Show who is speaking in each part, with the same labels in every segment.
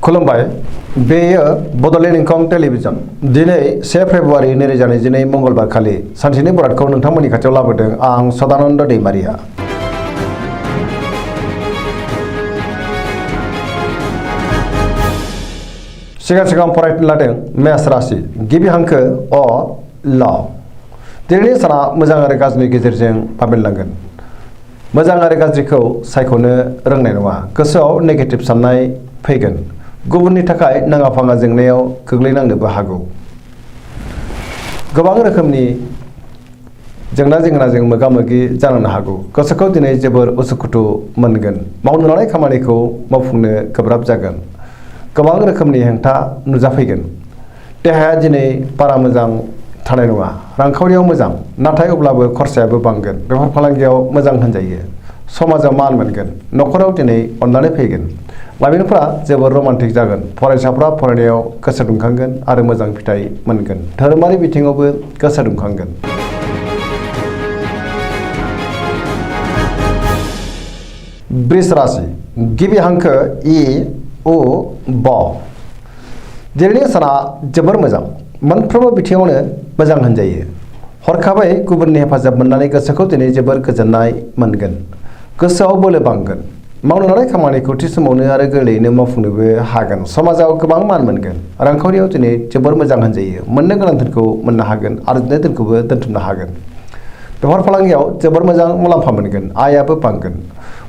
Speaker 1: खुलुमबाय बेयो बड'लेण्ड इंखं टेलिभिजन दिनै 1 फेब्रुवारि 2022 मंगलबार खालि सानसेनि बरादखौ नोंथांमोननि खाथियाव लाबोदों आं सदानन्द दैमारिया। सिगां फरायनो लादों मेष राशि गिबि हांखो अ ल। दिनैनि साना मोजां आरो गाज्रिनि गेजेरजों बाबेनलांगोन। मोजां आरो गाज्रिखौ सायख'नो रोंनाय नङा। गोसोआव नेगेटिभ साननाय फैगोन। गुबुननि थाखाय नाङा फाङा जेंनायाव गोग्लैनांनोबो हागौ। गोबां रोखोमनि जेंना जेंनाजों मोगा मोगि जानांनो हागौ। गोसोखौ दिनै जोबोर उसुखुथु मोनगोन। मावनो लानाय खामानिखौ मावफुंनो गोब्राब जागोन। गोबां रोखोमनि हेंथा नुजाफैगोन। देहाया दिनै बारा मोजां थानाय नङा। रांखावरियाव मोजां, नाथाय अब्लाबो खरसायाबो बांगोन। बेफार फालांगियाव मोजां होनजायो। समाजाव मान मोनगोन। न'खराव दिनै अननानै फैगोन। लाइमोनफ्रा जोबोर रमान्टिक जागोन। फरायसाफ्रा फरायनायाव गोसो दुंखांगोन आरो मोजां फिथाइ मोनगोन। धोरोमारि बिथिङावबो गोसो दुंखांगोन। वृष राशि गिबि हांखो इ उ ब। दिनैनि साना जोबोर मोजां। मोनफ्रोमबो बिथिङावनो मोजां होनजायो। हरखाबै गुबुननि हेफाजाब मोननानै गोसोखौ दिनै जोबोर गोजोननाय मोनगोन। गोसोआव बोलो बांगोन। मावनो लानाय खामानिखौ थि समावनो आरो गोरलैयैनो मावफुंनोबो हागोन। समाजाव गोबां मान मोनगोन। रांखावरियाव दिनै जोबोर मोजां होनजायो। मोननो गोनां धोनखौ मोननो हागोन। आरजिनाय धोनखौबो दोनथुमनो हागोन। बेफार फालांगियाव जोबोर मोजां मुलाम्फा मोनगोन। आयाबो बांगोन।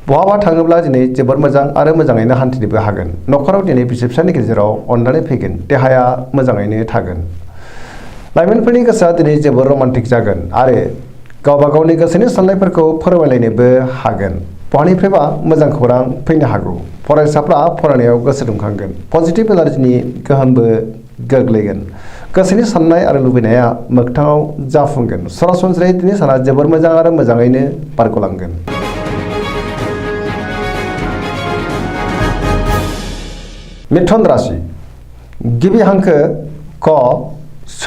Speaker 1: बहाबा थाङोब्ला दिनै जोबोर मोजां आरो मोजाङैनो हान्थिनोबो हागोन। न'खराव दिनै बिसि फिसायनि गेजेराव अननानै फैगोन। देहाया मोजाङैनो थागोन। लाइमोनफोरनि गोसोआ दिनै जोबोर रमान्टिक जागोन आरो गावबा गावनि गोसोनि साननायफोरखौ फोरमायलायनोबो हागोन। बहानिफ्रायबा मोजां खौरां फैनो हागौ। फरायसाफ्रा फरायनायाव गोसो दुंखांगोन। पजिटिभ एनार्जिनि गोहोमबो गोग्लैगोन। गोसोनि साननाय आरो लुबैनाया मोगथाङाव जाफुंगोन। सरासनस्रायै दिनै साना जोबोर मोजां आरो मोजाङैनो बारग'लांगोन। मिथुन राशि गिबि हांखो क स।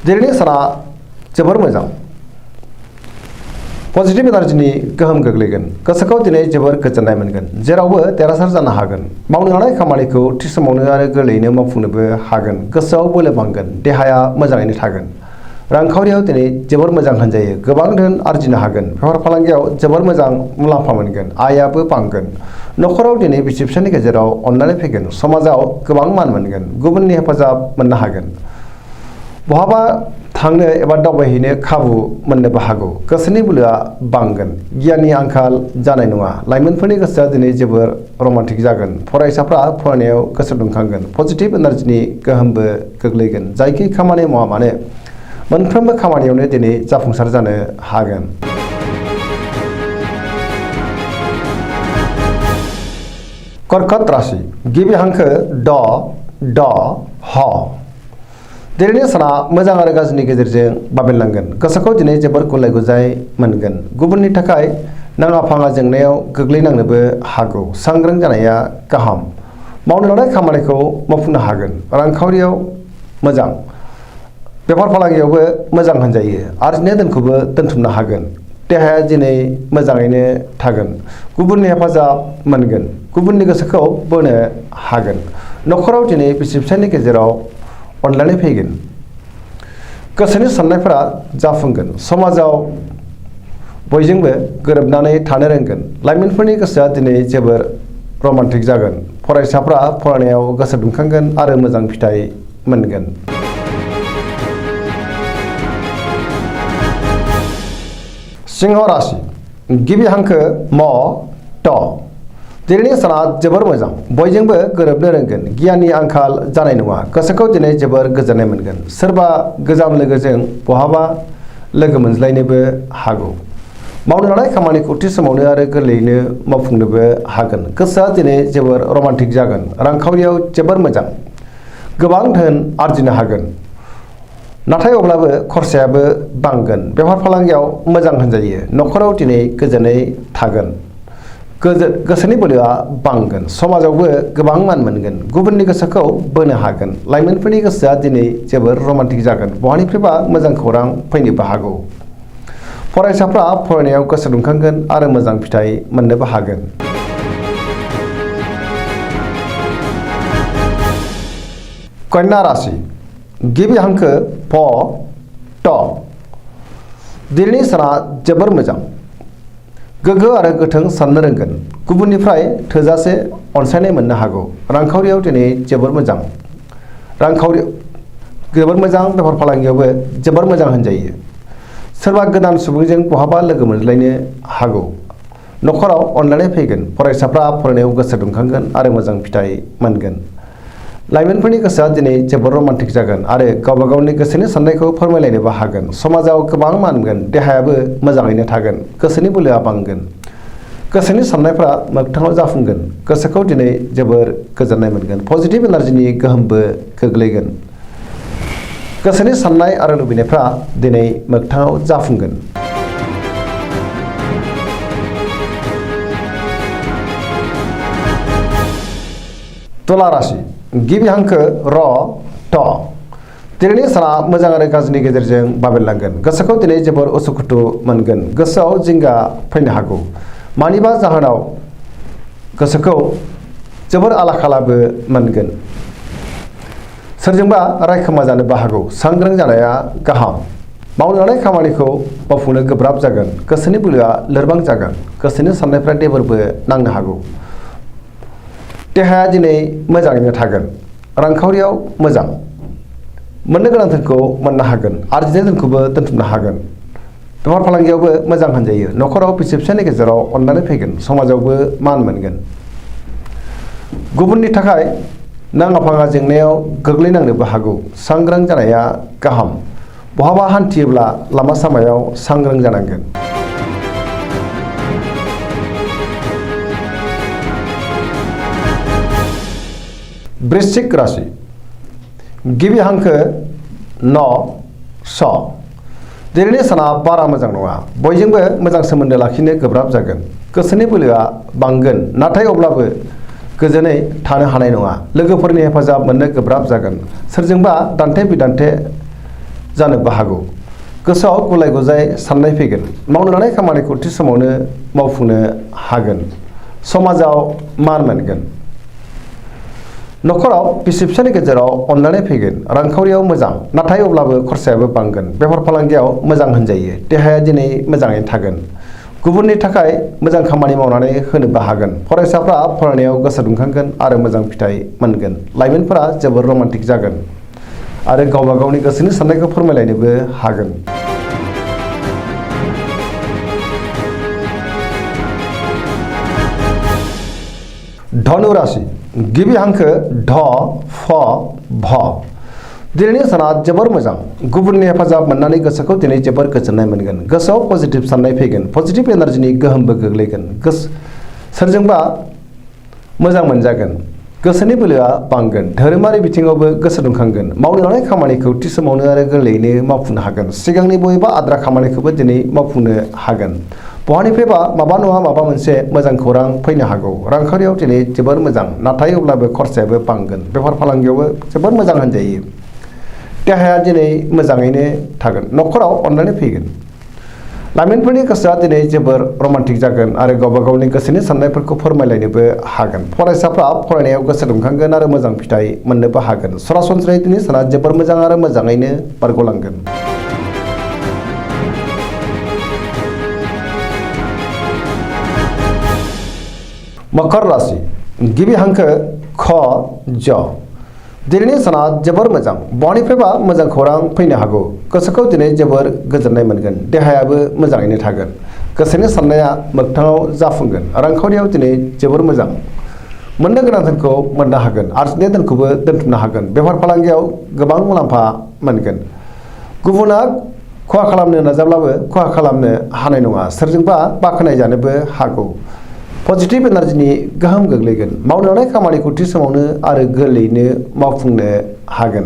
Speaker 1: दिनैनि साना जोबोर मोजां। पजिटिभ एनार्जिनि गोहोम गोग्लैगोन। गोसोखौ दिनै जोबोर गोजोननाय मोनगोन। जेरावबो देरहासार जानो हागोन। मावनो लानाय खामानिखौ थि समावनो आरो गोरलैयैनो मावफुंनोबो हागोन। गोसोआव बोलो बांगोन। देहाया मोजाङैनो थागोन। रांखावरियाव दिनै जोबोर मोजां होनजायो। गोबां धोन आरजिनो हागोन। बेफार फालांगियाव जोबोर मोजां मुलाम्फा मोनगोन। आयाबो बांगोन। न'खराव दिनै बिसि फिसायनि गेजेराव अननानै फैगोन। समाजाव गोबां मान मोनगोन। गुबुननि हेफाजाब मोननो हागोन। बहाबा थांनो एबा दावबायहैनो खाबु मोननोबो हागौ। गोसोनि बोलोआ बांगोन। गियाननि आंखाल जानाय नङा। लाइमोनफोरनि गोसोआ दिनै जोबोर रमान्टिक जागोन। फरायसाफ्रा फरायनायाव गोसो दुंखांगोन। पजिटिभ एनार्जिनि गोहोमबो गोग्लैगोन। जायखि खामानि मावा मानो मोनफ्रोमबो खामानियावनो दिनै जाफुंसार जानो हागोन। कर्कट राशि गिबि हांखो ड ढ ह। दिनैनि साना मोजां आरो गाज्रिनि गेजेरजों बाबेनलांगोन। गोसोखौ दिनै जोबोर गुलाय गुजाय मोनगोन। गुबुननि थाखाय नाङा फाङा जेंनायाव गोग्लैनांनोबो हागौ। सांग्रां जानाया गाहाम। मावनो लानाय खामानिखौ मावफुंनो हागोन। रांखावरियाव मोजां। बेफार फालांगियावबो मोजां होनजायो। आरजिनाय धोनखौबो दोनथुमनो हागोन। देहाया दिनै मोजाङैनो थागोन। गुबुननि हेफाजाब मोनगोन। गुबुननि गोसोखौ बोनो हागोन। न'खराव दिनै बिसि फिसायनि गेजेराव अनलायनाय फैगोन। गोसोनि साननायफोरा जाफुंगोन। समाजाव बयजोंबो गोरोबनानै थानो रोंगोन। लाइमोनफोरनि गोसोआ दिनै जोबोर रमान्टिक जागोन। फरायसाफ्रा फरायनायाव गोसो दुंखांगोन आरो मोजां फिथाइ मोनगोन। सिंह राशि गिबि हांखो म ट। दिनैनि साना जोबोर मोजां। बयजोंबो गोरोबनो रोंगोन। गियाननि आंखाल जानाय नङा। गोसोखौ दिनै जोबोर गोजोननाय मोनगोन। सोरबा गोजाम लोगोजों बहाबा लोगो मोनज्लायनोबो हागौ। मावनो लानाय खामानिखौ थि समावनो आरो गोरलैयैनो मावफुंनोबो हागोन। गोसोआ दिनै जोबोर रमान्टिक जागोन। रांखावरियाव जोबोर मोजां। गोबां धोन आरजिनो हागोन। नाथाय अब्लाबो खरसायाबो बांगोन। बेफार फालांगियाव मोजां होनजायो। न'खराव दिनै गोजोनै थागोन। गोसोनि बोलोआ बांगोन। समाजावबो गोबां मान मोनगोन। गुबुननि गोसोखौ बोनो हागोन। लाइमोनफोरनि गोसोआ दिनै जोबोर रमान्टिक जागोन। बहानिफ्रायबा मोजां खौरां फैनोबो हागौ। फरायसाफ्रा फरायनायाव गोसो दुंखांगोन आरो मोजां फिथाइ मोननोबो हागोन। कन्या राशि गिबि हांखो प ट दिनैनि साना जोबोर मोजां गोग्गो आरो गोथों साननो रोंगोन गुबुननिफ्राय थोजासे अनसायनाय मोननो हागौ रांखावरियाव दिनै जोबोर मोजां रांखावरि जोबोर मोजां बेफार फालांगियावबो जोबोर मोजां होनजायो सोरबा गोदान सुबुंजों बहाबा लोगो मोनज्लायनो हागौ न'खराव अनलायनाय फैगोन फरायसाफ्रा फरायनायाव गोसो दुंखांगोन आरो मोजां फिथाइ मोनगोन लाइमोनफोरनि गोसोआ दिनै जोबोर रमान्टिक जागोन आरो गावबा गावनि गोसोनि साननायखौ फोरमायलायनोबो हागोन समाजाव गोबां मान मोनगोन देहायाबो मोजाङैनो थागोन गोसोनि बोलोआ बांगोन गोसोनि साननायफ्रा मोगथाङाव जाफुंगोन गोसोखौ दिनै जोबोर गोजोननाय मोनगोन पजिटिभ एनार्जिनि गोहोमबो गोग्लैगोन गोसोनि साननाय आरो लुबैनायफ्रा दिनै मोगथाङाव जाफुंगोन तुला राशि गिबि हांखो र ट दिनैनि साना मोजां आरो गाज्रिनि गेजेरजों बाबेरलांगोन गोसोखौ दिनै जोबोर उसुखुथु मोनगोन गोसोआव जिंगा फैनो हागौ मानिबा जाहोनाव गोसोखौ जोबोर आला-खालाबो मोनगोन सोरजोंबा रायखोमा जानोबो हागौ सांग्रां जानाया गाहाम मावनो लानाय खामानिखौ मावफुंनो गोब्राब जागोन गोसोनि बोलोआ लोरबां जागोन गोसोनि साननायफ्रा देबोरबो नांनो हागौ देहाया दिनै मोजाङैनो थागोन रांखावरियाव मोजां मोननो गोनां धोनखौ मोननो हागोन आरजिनाय धोनखौबो दोनथुमनो हागोन बेफार फालांगियावबो मोजां होनजायो न'खराव बिसि फिसायनि गेजेराव अननानै फैगोन समाजावबो मान मोनगोन गुबुननि थाखाय नाङा-फाङा जेंनायाव गोग्लैनांनोबो हागौ सांग्रां जानाया गाहाम बहाबा हान्थियोब्ला लामा सामायाव सांग्रां जानांगोन वृश्चिक राशि गिबि हांखो न स दिनैनि साना बारा मोजां नङा बयजोंबो मोजां सोमोन्दो लाखिनो गोब्राब जागोन गोसोनि बोलोआ बांगोन नाथाय अब्लाबो गोजोनै थानो हानाय नङा लोगोफोरनि हेफाजाब मोननो गोब्राब जागोन सोरजोंबा दान्थे बिदान्थे जानोबो हागौ गोसोआव गुलाय-गुजाय साननाय फैगोन मावनो लानाय खामानिखौ थि समावनो मावफुंनो हागोन समाजाव मान मोनगोन न'खराव बिसि फिसायनि गेजेराव अनलायनाय फैगोन रांखावरियाव मोजां नाथाय अब्लाबो खरसायाबो बांगोन बेफार फालांगियाव मोजां होनजायो देहाया दिनै मोजाङैनो थागोन गुबुननि थाखाय मोजां खामानि मावनानै होनोबो हागोन फरायसाफ्रा फरायनायाव गोसो दुंखांगोन आरो मोजां फिथाइ मोनगोन लाइमोनफोरा जोबोर रमान्टिक जागोन आरो गावबा गावनि गोसोनि साननायखौ फोरमायलायनोबो हागोन धनु राशि गिबि हांखो ढ फ भ दिनैनि साना जोबोर मोजां गुबुननि हेफाजाब मोननानै गोसोखौ दिनै जोबोर गोजोननाय मोनगोन गोसोआव पजिटिभ साननाय फैगोन पजिटिभ एनार्जिनि गोहोमबो गोग्लैगोन सोरजोंबा मोजां मोनजागोन गोसोनि बोलोआ बांगोन धोरोमारि बिथिङावबो गोसो दुंखांगोन मावनो लानाय खामानिखौ थि समावनो आरो गोरलैयैनो मावफुंनो हागोन सिगांनि बबेबा आद्रा खामानिखौबो दिनै मावफुंनो हागोन बहानिफ्रायबा माबा नङा माबा मोनसे मोजां खौरां फैनो हागौ रांखावरियाव दिनै जोबोर मोजां नाथाय अब्लाबो खरसायाबो बांगोन बेफार फालांगियावबो जोबोर मोजां होनजायो देहाया दिनै मोजाङैनो थागोन न'खराव अननानै फैगोन लाइमोनफोरनि गोसोआ दिनै जोबोर रमान्टिक जागोन आरो गावबा गावनि गोसोनि साननायफोरखौ फोरमायलायनोबो हागोन फरायसाफ्रा फरायनायाव गोसो दुंखांगोन आरो मोजां फिथाइ मोननोबो हागोन सरासनस्रायै दिनै साना जोबोर मोजां आरो मोजाङैनो बारग'लांगोन मकर राशि गिबि हांखो ख ज दिनैनि साना जोबोर मोजां बहानिफ्रायबा मोजां खौरां फैनो हागौ गोसोखौ दिनै जोबोर गोजोननाय मोनगोन देहायाबो मोजाङैनो थागोन गोसोनि साननाया मोगथाङाव जाफुंगोन रांखावरियाव दिनै जोबोर मोजां मोननो गोनां धोनखौ मोननो हागोन आरजिनाय धोनखौबो दोनथुमनो हागोन बेफार फालांगियाव गोबां मुलाम्फा मोनगोन गुबुना खहा खालामनो नाजाब्लाबो खहा खालामनो हानाय नङा सोरजोंबा बाख्नाय जानोबो हागौ पजिटिभ एनार्जिनि गोहोम गोग्लैगोन मावनो लानाय खामानिखौ थि समावनो आरो गोरलैयैनो मावफुंनो हागोन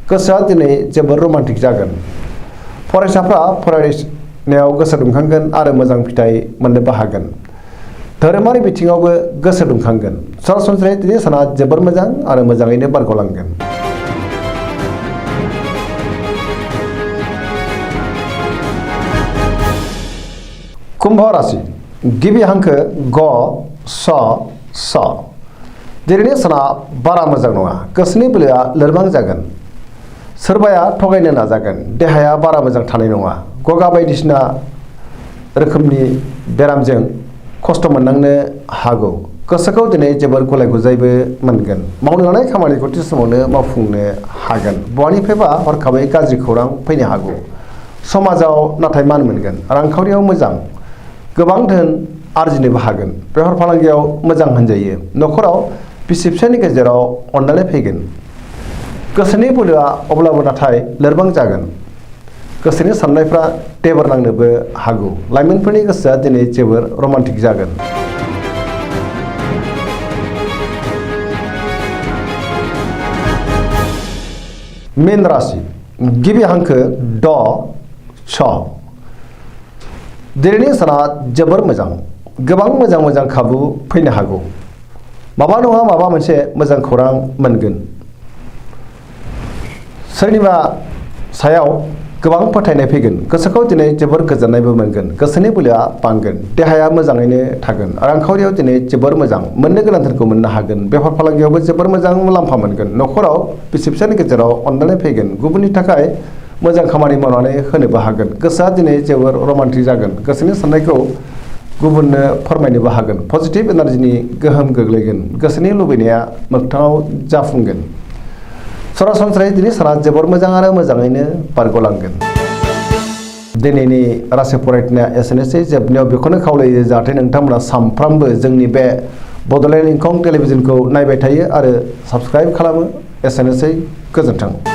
Speaker 1: गोसोआ दिनै जोबोर रमान्टिक जागोन फरायसाफ्रा फरायनायाव गोसो दुंखांगोन आरो मोजां फिथाइ मोननोबो हागोन धोरोमारि बिथिङावबो गोसो दुंखांगोन सरासनस्रायै दिनै साना जोबोर मोजां आरो मोजाङैनो बारग'लांगोन कुम्भ राशि गिबि हांखो ग स स दिनैनि साना बारा मोजां नङा, गोसोनि बोलोआ लोरबां जागोन, सोरबाया थगायनो नाजागोन, देहाया बारा मोजां थानाय नङा, गगा बायदिसिना रोखोमनि बेरामजों खस्थ' मोननांनो हागौ। गोसोखौ दिनै जोबोर गुलाय गुजायबो मोनगोन। मावनो लानाय खामानिखौ थि समावनो मावफुंनो हागोन। बहानिफ्रायबा हरखाबै गाज्रि खौरां फैनो हागौ। समाजाव नाथाय मान मोनगोन। रांखावरियाव मोजां, गोबां धोन आरजिनोबो हागोन। बेफार फालांगियाव मोजां होनजायो। न'खराव बिसि फिसायनि गेजेराव अनलायनाय फैगोन। गोसोनि बोलोआ अब्लाबो नाथाय लोरबां जागोन। गोसोनि साननायफ्रा टेबोर नांनोबो हागौ। लाइमोनफोरनि गोसोआ दिनै जोबोर रमान्टिक जागोन। मीन राशि गिबि हांखो ड च। दिनैनि साना जोबोर मोजां। गोबां मोजां मोजां खाबु फैनो हागौ। माबा नङा माबा मोनसे मोजां खौरां मोनगोन। सोरनिबा सायाव गोबां फोथायनाय फैगोन। गोसोखौ दिनै जोबोर गोजोननायबो मोनगोन। गोसोनि बोलोआ बांगोन। देहाया मोजाङैनो थागोन। रांखावरियाव दिनै जोबोर मोजां, मोननो गोनांथारखौ मोननो हागोन। बेफार फालांगियावबो जोबोर मोजां मुलाम्फा मोनगोन। न'खराव बिसि फिसायनि गेजेराव अनलायनाय फैगोन। गुबुननि थाखाय मोजां खामानि मावनानै होनोबो हागोन। गोसोआ दिनै जोबोर रमान्टिक जागोन। गोसोनि साननायखौ गुबुननो फोरमायनोबो हागोन। पजिटिभ एनार्जिनि गोहोम गोग्लैगोन। गोसोनि लुबैनाया मोगथाङाव जाफुंगोन। सरासनस्रायै दिनै साना जोबोर मोजां आरो मोजाङैनो बारग'लांगोन। दिनैनि राशि फरायनाया एसेनोसै। जोबनायाव बेखौनो खावलायो जाहाथे नोंथांमोना सानफ्रामबो जोंनि बे बड'लेण्ड इंखं टेलिभिजनखौ नायबाय थायो आरो साबस्क्राइब खालामो। एसेनोसै, गोजोन्थों।